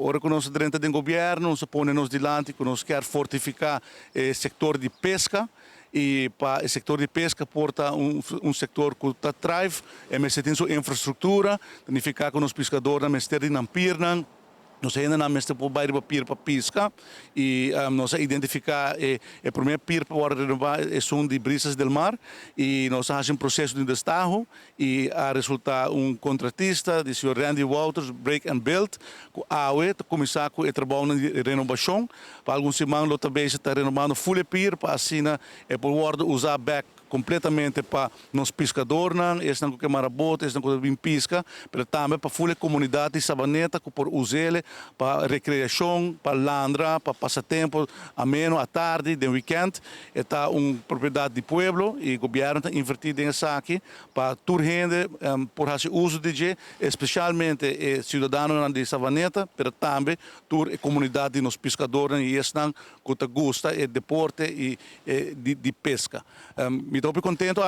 ora que nós dentro do governo, nós ponemos diante que nós quer fortificar o setor de pesca, e para o setor de pesca porta setor que está drive, mas tem sua infrastrutura, significa que os pescadores não estão na pier, nós ainda não estamos para pier para pesca e nós identificar o primeiro pier para renovar é Asunto de Brisas del Mar e nós fazemos processo de destaho e a resultar contratista de Sr. Randy Wouters, Break and Build, que começar com o trabalho de renovação, para alguns semanas também está renovando full pier para assim poder usar back completamente para nós pescadores, este não que marabota, este não que pesca, mas também para a comunidade de Savaneta que por usar para recreação, para landra, para passatempo, ameno à tarde, de weekend, está uma propriedade de pueblo e o governo está investindo nessa aqui para toda gente por fazer uso de especialmente cidadãos de Savaneta, mas também toda a comunidade de nós pescadores e este não que gosta de deporte e de pesca. Me estou contente,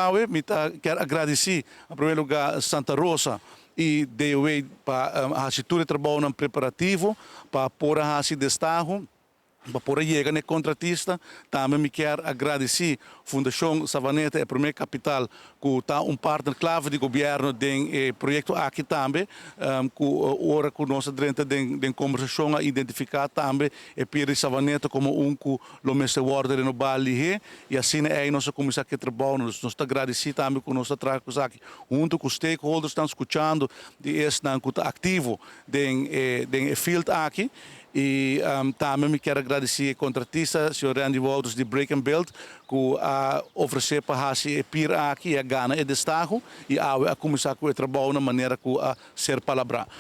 quero agradecer, em primeiro lugar, Santa Rosa e DOE para fazer todo o trabalho preparativo, para pôr a destaho, para poder chegar no contratista. Também me quero agradecer a Fundação Savaneta, a primeira capital, que está partner clave do governo do projeto aqui também, que ora que nós dentro da conversação a identificar também o pier de Savaneta como que o mestre wordo renobacion e assim é nós começar a trabalhar. Nós estamos agradecidos também com nossa trabalho aqui, junto com os stakeholders, estão escutando de este ativo do field aqui. E também me quero agradecer ao contratista, o Sr. Randy Wouters, de Break and Build, que ofereceu para fazer o pier aqui, a gana e destaho, e a começar com o trabalho na maneira que a ser palavra.